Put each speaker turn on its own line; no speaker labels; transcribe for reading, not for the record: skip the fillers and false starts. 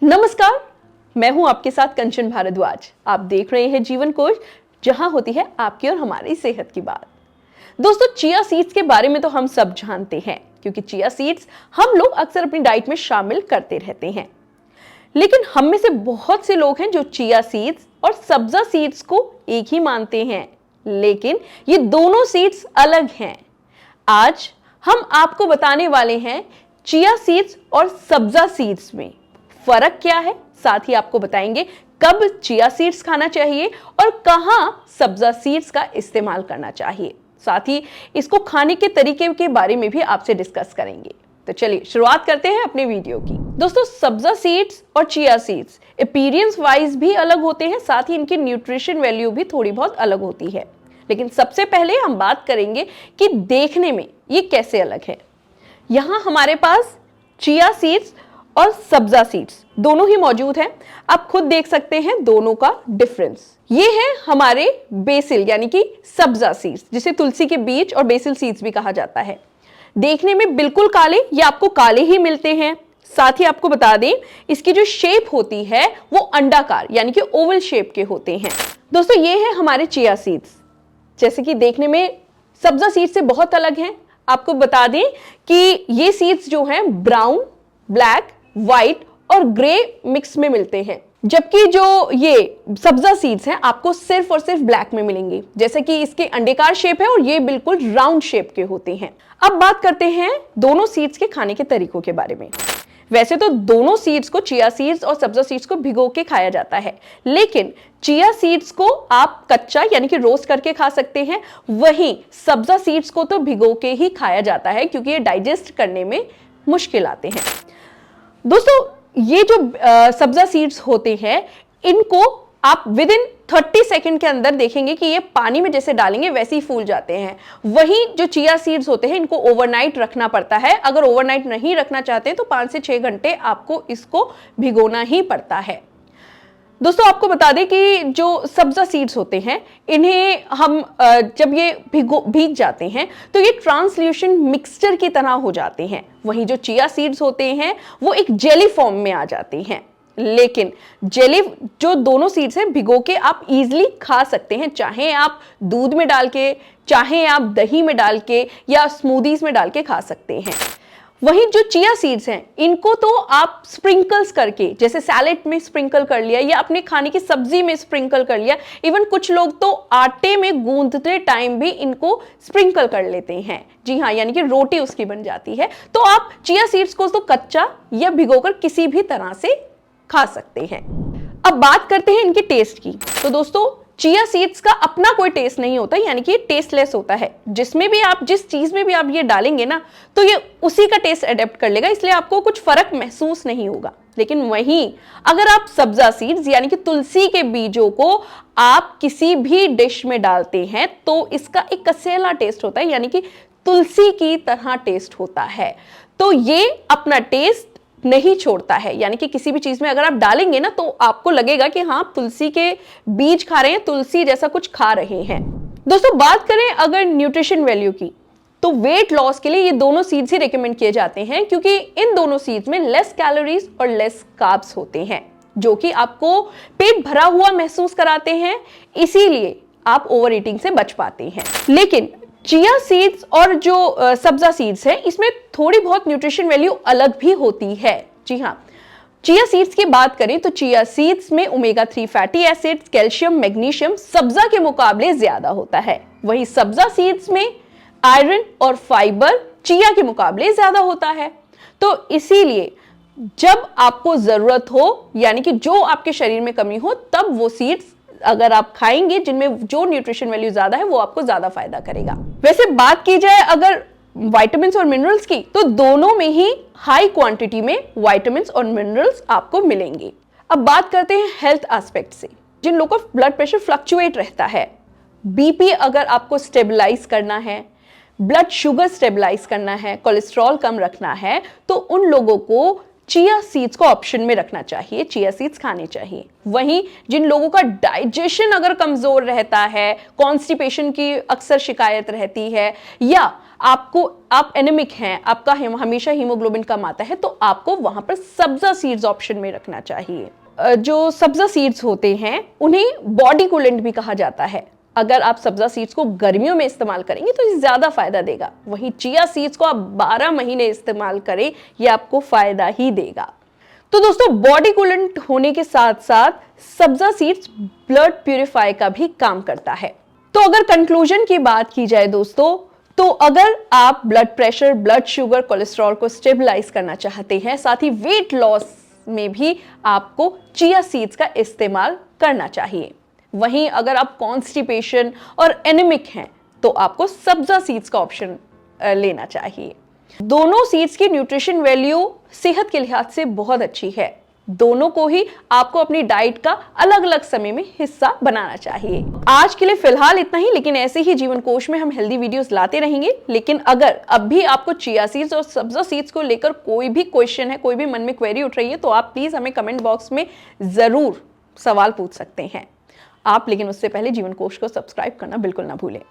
नमस्कार, मैं हूं आपके साथ कंचन भारद्वाज। आप देख रहे हैं जीवन कोश, जहां होती है आपकी और हमारी सेहत की बात। दोस्तों, चिया सीड्स के बारे में तो हम सब जानते हैं, क्योंकि चिया सीड्स हम लोग अक्सर अपनी डाइट में शामिल करते रहते हैं। लेकिन हम में से बहुत से लोग हैं जो चिया सीड्स और सब्जा सीड्स को एक ही मानते हैं, लेकिन ये दोनों सीड्स अलग हैं। आज हम आपको बताने वाले हैं चिया सीड्स और सब्जा सीड्स में फर्क क्या है। साथ ही आपको बताएंगे कब चिया सीड्स खाना चाहिए और कहां सब्जा सीड्स का इस्तेमाल करना चाहिए। साथ ही इसको खाने के तरीके के बारे में भी आपसे डिस्कस करेंगे। तो चलिए शुरुआत करते हैं अपने वीडियो की। दोस्तों, सब्जा सीड्स और चिया सीड्स अपीयरेंस वाइज भी अलग होते हैं, साथ ही इनकी न्यूट्रिशन वैल्यू भी थोड़ी बहुत अलग होती है। लेकिन सबसे पहले हम बात करेंगे कि देखने में ये कैसे अलग है। यहां हमारे पास चिया सीड्स और सब्जा सीड्स दोनों ही मौजूद हैं। आप खुद देख सकते हैं दोनों का डिफरेंस। ये है हमारे बेसिल यानी कि सब्जा सीड्स, जिसे तुलसी के बीज और बेसिल सीड्स भी कहा जाता है। देखने में बिल्कुल काले, ये आपको काले ही मिलते हैं। साथ ही आपको बता दें, इसकी जो शेप होती है वो अंडाकार यानी कि ओवल शेप के होते हैं। दोस्तों, ये है हमारे चिया सीड्स, जैसे कि देखने में सब्जा सीड्स से बहुत अलग हैं। आपको बता दें कि ये सीड्स जो हैं ब्राउन, ब्लैक, व्हाइट और ग्रे मिक्स में मिलते हैं, जबकि जो ये सब्जा सीड्स हैं आपको सिर्फ और सिर्फ ब्लैक में मिलेंगे, जैसे कि इसके अंडाकार शेप है और ये बिल्कुल राउंड शेप के होते हैं। अब बात करते हैं दोनों सीड्स के खाने के तरीकों के बारे में। वैसे तो दोनों सीड्स को, चिया सीड्स और सब्जा सीड्स को भिगो के खाया जाता है, लेकिन चिया सीड्स को आप कच्चा यानी कि रोस्ट करके खा सकते हैं, वहीं सब्जा सीड्स को तो भिगो के ही खाया जाता है, क्योंकि ये डाइजेस्ट करने में मुश्किल आते हैं। दोस्तों, ये जो सब्जा सीड्स होते हैं, इनको आप विद इन 30 सेकंड के अंदर देखेंगे कि ये पानी में जैसे डालेंगे वैसे ही फूल जाते हैं। वहीं जो चिया सीड्स होते हैं, इनको ओवरनाइट रखना पड़ता है। अगर ओवरनाइट नहीं रखना चाहते तो 5 से 6 घंटे आपको इसको भिगोना ही पड़ता है। दोस्तों, आपको बता दें कि जो सब्जा सीड्स होते हैं, इन्हें हम जब ये भीग जाते हैं तो ये ट्रांसल्यूशन मिक्सचर की तरह हो जाते हैं। वहीं जो चिया सीड्स होते हैं वो एक जेली फॉर्म में आ जाते हैं। लेकिन जेली जो दोनों सीड्स हैं भिगो के आप इजीली खा सकते हैं, चाहे आप दूध में डाल के, चाहे आप दही में डाल के या स्मूदीज में डाल के खा सकते हैं। वहीं जो चिया सीड्स हैं, इनको तो आप स्प्रिंकल्स करके, जैसे सैलेड में स्प्रिंकल कर लिया या अपने खाने की सब्जी में स्प्रिंकल कर लिया, इवन कुछ लोग तो आटे में गूंदते टाइम भी इनको स्प्रिंकल कर लेते हैं। जी हाँ, यानी कि रोटी उसकी बन जाती है। तो आप चिया सीड्स को तो कच्चा या भिगोकर किसी भी तरह से खा सकते हैं। अब बात करते हैं इनके टेस्ट की। तो दोस्तों, चिया सीड्स का अपना कोई टेस्ट नहीं होता, यानी कि टेस्टलेस होता है। जिसमें भी आप, जिस चीज में भी आप ये डालेंगे ना, तो ये उसी का टेस्ट अडेप्ट कर लेगा, इसलिए आपको कुछ फर्क महसूस नहीं होगा। लेकिन वहीं अगर आप सब्जा सीड्स यानी कि तुलसी के बीजों को आप किसी भी डिश में डालते हैं तो इसका एक कसेला टेस्ट होता है, यानी कि तुलसी की तरह टेस्ट होता है। तो ये अपना टेस्ट नहीं छोड़ता है, यानी कि किसी भी चीज में अगर आप डालेंगे ना तो आपको लगेगा कि हाँ, तुलसी के बीज खा रहे हैं, तुलसी जैसा कुछ खा रहे हैं। दोस्तों, बात करें अगर न्यूट्रिशन वैल्यू की, तो वेट लॉस के लिए ये दोनों सीड्स ही रेकमेंड किए जाते हैं, क्योंकि इन दोनों सीड्स में लेस कैलोरीज और लेस कार्ब्स होते हैं, जो कि आपको पेट भरा हुआ महसूस कराते हैं, इसीलिए आप ओवर ईटिंग से बच पाते हैं। लेकिन चिया सीड्स और जो सब्जा सीड्स हैं, इसमें थोड़ी बहुत न्यूट्रिशन वैल्यू अलग भी होती है। जी हाँ, चिया सीड्स की बात करें तो चिया सीड्स में omega 3 fatty acids, calcium, magnesium सब्जा के मुकाबले ज्यादा होता है। वहीं सब्जा सीड्स में आयरन और फाइबर चिया के मुकाबले ज्यादा होता है। तो इसीलिए जब आपको जरूरत हो, यानी कि जो आपके शरीर में कमी हो, तब वो सीड्स अगर आप खाएंगे जिनमें जो न्यूट्रिशन वैल्यू ज्यादा है, वो आपको ज्यादा फायदा करेगा। वैसे बात की जाए अगर विटामिन्स और मिनरल्स की, तो दोनों में ही हाई क्वांटिटी में विटामिन्स और मिनरल्स आपको मिलेंगे। अब बात करते हैं हेल्थ एस्पेक्ट से। जिन लोगों का ब्लड प्रेशर फ्लक्चुएट रहता है, बीपी अगर आपको स्टेबलाइज करना है, ब्लड शुगर स्टेबलाइज करना है, कोलेस्ट्रॉल कम रखना है, तो उन लोगों को चिया सीड्स को ऑप्शन में रखना चाहिए, चिया सीड्स खाने चाहिए। वहीं जिन लोगों का डाइजेशन अगर कमजोर रहता है, कॉन्स्टिपेशन की अक्सर शिकायत रहती है, या आप एनेमिक हैं, आपका हमेशा हीमोग्लोबिन कम आता है, तो आपको वहां पर सब्जा सीड्स ऑप्शन में रखना चाहिए। जो सब्जा सीड्स होते हैं उन्हें बॉडी कूलेंट भी कहा जाता है। अगर आप सब्जा सीड्स को गर्मियों में इस्तेमाल करेंगे तो ये ज्यादा फायदा देगा, वहीं चिया सीड्स को आप 12 महीने इस्तेमाल करें, ये आपको फायदा ही देगा। तो दोस्तों, बॉडी कूलेंट होने के साथ साथ सब्जा सीड्स ब्लड प्यूरिफाई का भी काम करता है। तो अगर कंक्लूजन की बात की जाए दोस्तों, तो अगर आप blood pressure, blood sugar, cholesterol को स्टेबलाइज करना चाहते हैं, साथ ही वेट लॉस में भी आपको चिया सीड्स का इस्तेमाल करना चाहिए। वहीं अगर आप कॉन्स्टिपेशन और एनेमिक हैं तो आपको सब्जा सीड्स का ऑप्शन लेना चाहिए। दोनों सीड्स की न्यूट्रिशन वैल्यू सेहत के लिहाज से बहुत अच्छी है। दोनों को ही आपको अपनी डाइट का अलग अलग समय में हिस्सा बनाना चाहिए। आज के लिए फिलहाल इतना ही, लेकिन ऐसे ही जीवन कोश में हम हेल्दी वीडियोस लाते रहेंगे। लेकिन अगर अब भी आपको चिया सीड्स और सब्जा सीड्स को लेकर कोई भी क्वेश्चन है, कोई भी मन में क्वेरी उठ रही है, तो आप प्लीज हमें कमेंट बॉक्स में जरूर सवाल पूछ सकते हैं आप। लेकिन उससे पहले जीवन कोश को सब्सक्राइब करना बिल्कुल ना भूलें।